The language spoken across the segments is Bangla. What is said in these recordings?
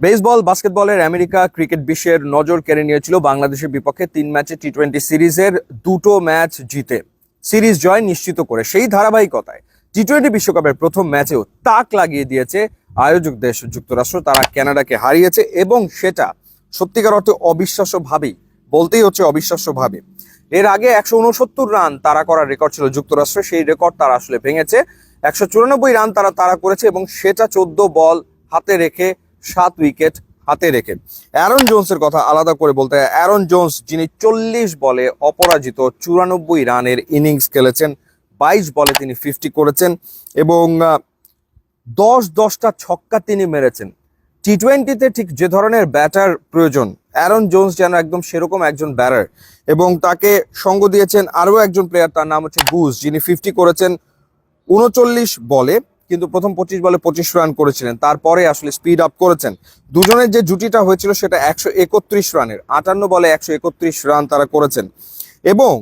বেসবল বাস্কেটবলের আমেরিকা ক্রিকেট বিশ্বের নজর কেড়ে নিয়েছিল বাংলাদেশের বিপক্ষে 3 ম্যাচে টি-20 সিরিজের দুটো ম্যাচ জিতে সিরিজ জয় নিশ্চিত করে সেই ধারাবাহিকতায় টি-20 বিশ্বকাপের প্রথম ম্যাচেও তাক লাগিয়ে দিয়েছে আয়োজক দেশ যুক্তরাষ্ট্র। তারা কানাডাকে হারিয়েছে এবং সেটা সত্যিকার অর্থে অবিশ্বাস্যভাবেই, বলতেই হচ্ছে অবিশ্বাস্যভাবে। এর আগে 169 রান তারা করার রেকর্ড ছিল যুক্তরাষ্ট্রের, সেই রেকর্ড তারা আসলে ভেঙেছে। 194 রান তারা করেছে এবং সেটা 14 বল হাতে রেখে, 7 উইকেট হাতে রেখে। অ্যারন জোন্সের কথা আলাদা করে বলতে হয়। অ্যারন জোন্স, যিনি 40 বলে অপরাজিত 94 রানের ইনিংস খেলেছেন, 22 বলে তিনি 50 করেছেন এবং 10-10টা ছক্কা তিনি মেরেছেন। টি-20তে ঠিক যে ধরনের ব্যাটার প্রয়োজন, অ্যারন জোন্স যেন একদম সেরকম একজন ব্যাটার। এবং তাকে সঙ্গ দিয়েছেন আরও একজন প্লেয়ার, তার নাম হচ্ছে গুজ, যিনি 50 করেছেন 39 বলে, কিন্তু প্রথম 25 বলে 25 রান করেছিলেন, তারপরে আসলে স্পিড আপ করেছেন। দুজনের যে জুটিটা হয়েছিল সেটা 131 রানের, 58 বলে 131 রান তারা করেছেন। এবং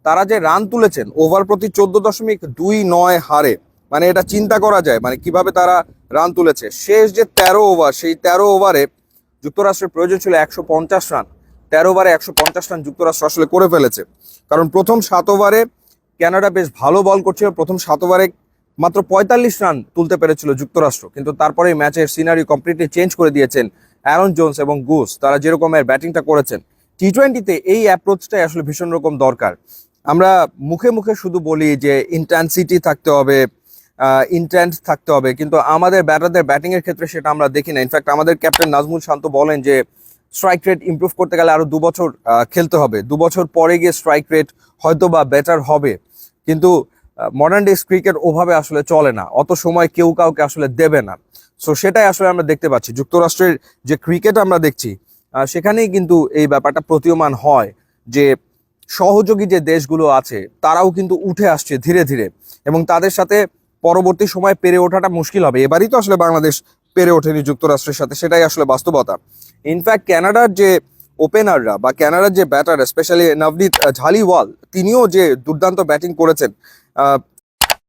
তারা যে রান তুলেছেন ওভার প্রতি 14.29 হারে, মানে এটা চিন্তা করা যায় মানে কিভাবে তারা রান তুলেছে। শেষ যে 13 ওভার, সেই 13 ওভারে যুক্তরাষ্ট্রের প্রয়োজন ছিল 150 রান। 13 ওভারে 150 রান যুক্তরাষ্ট্র আসলে করে ফেলেছে। কারণ প্রথম 7 ওভারে কানাডা বেশ ভালো বল করছিল, প্রথম 7 ওভারে মাত্র 45 রান তুলতে পেরেছিল যুক্তরাষ্ট্র, কিন্তু তারপরে ম্যাচের সিনারি কমপ্লিটলি চেঞ্জ করে দিয়েছেন অ্যারন জোন্স এবং গুস। তারা যেরকমের ব্যাটিংটা করেছেন, টি-20তে এই অ্যাপ্রোচটাই আসলে ভীষণ রকম দরকার। আমরা মুখে মুখে শুধু বলি যে ইন্টেন্সিটি থাকতে হবে, ইন্টেন্ট থাকতে হবে, কিন্তু আমাদের ব্যাটারদের ব্যাটিংয়ের ক্ষেত্রে সেটা আমরা দেখি না। ইনফ্যাক্ট আমাদের ক্যাপ্টেন নাজমুল শান্ত বলেন যে স্ট্রাইক রেট ইমপ্রুভ করতে গেলে আরো 2 বছর খেলতে হবে, 2 বছর পরে গিয়ে স্ট্রাইক রেট হয়তো বা বেটার হবে। কিন্তু মডার্ন ডেজ ক্রিকেট ওভাবে আসলে চলে না, অত সময় কেউ কাউকে আসলে দেবে না। সো সেটাই আসলে আমরা দেখতে পাচ্ছি যুক্তরাষ্ট্রের যে ক্রিকেট আমরা দেখছি, সেখানেই কিন্তু এই ব্যাপারটা প্রতীয়মান হয় যে সহযোগী যে দেশগুলো আছে তারাও কিন্তু উঠে আসছে ধীরে ধীরে, এবং তাদের সাথে পরবর্তী সময় পেরে ওঠাটা মুশকিল হবে। এবারই তো আসলে বাংলাদেশ পেরে ওঠেনি যুক্তরাষ্ট্রের সাথে, সেটাই আসলে বাস্তবতা। ইনফ্যাক্ট কানাডার যে ওপেনাররা বা কানাডার যে ব্যাটার, স্পেশালি নবনীত ঝালিওয়াল, তিনিও যে দুর্দান্ত ব্যাটিং করেছেন।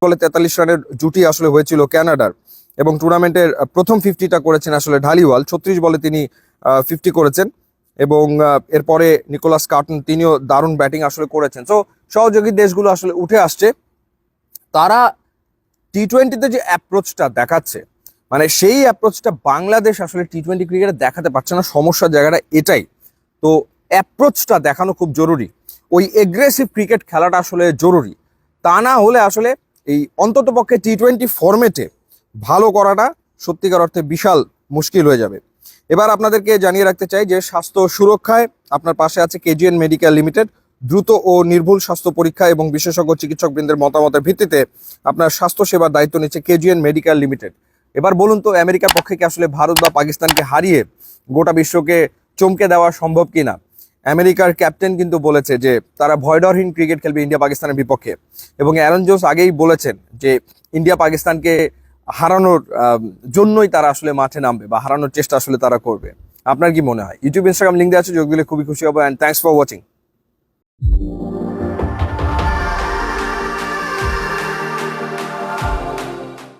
বলে 43 রানের জুটি আসলে হয়েছিল কানাডার, এবং টুর্নামেন্টের প্রথম 50টা করেছেন আসলে ঢালিওয়াল। 36 বলে তিনি 50 করেছেন, এবং এরপরে নিকোলাস কার্টন, তিনিও দারুণ ব্যাটিং আসলে করেছেন। সো সহযোগী দেশগুলো আসলে উঠে আসছে। তারা টি-20তে যে অ্যাপ্রোচটা দেখাচ্ছে, মানে সেই অ্যাপ্রোচটা বাংলাদেশ আসলে টি-20 ক্রিকেটে দেখাতে পারছে না। সমস্যার জায়গাটা এটাই। তো অ্যাপ্রোচটা দেখানো খুব জরুরি, ওই এগ্রেসিভ ক্রিকেট খেলাটা আসলে জরুরি। তা না হলে আসলে এই অন্ততপক্ষে টি-20 ফরম্যাটে ভালো করাটা সত্যিকার অর্থে বিশাল মুশকিল হয়ে যাবে। এবার আপনাদেরকে জানিয়ে রাখতে চাই যে স্বাস্থ্য সুরক্ষায় আপনার পাশে আছে কেজিএন মেডিকেল লিমিটেড। দ্রুত ও নির্ভুল স্বাস্থ্য পরীক্ষা এবং বিশেষজ্ঞ চিকিৎসকবৃন্দের মতামতের ভিত্তিতে আপনার স্বাস্থ্য সেবার দায়িত্ব নিচ্ছে কেজিএন মেডিকেল লিমিটেড। এবার বলুন তো, আমেরিকার পক্ষে কি আসলে ভারত বা পাকিস্তানকে হারিয়ে গোটা বিশ্বকে চমকে দেওয়া সম্ভব কিনা? আমেরিকার ক্যাপ্টেন কিন্তু বলেছে যে তারা ভয়ডরহীন ক্রিকেট খেলবে ইন্ডিয়া পাকিস্তানের বিপক্ষে, এবং অ্যারন জোন্স আগেই বলেছেন যে ইন্ডিয়া পাকিস্তানকে হারানোর জন্যই তারা আসলে মাঠে নামবে বা হারানোর চেষ্টা আসলে তারা করবে। আপনার কি মনে হয়? ইউটিউব, ইনস্টাগ্রাম লিঙ্ক দেওয়া আছে, যোগ দিলে খুবই খুশি হবো। And thanks for watching.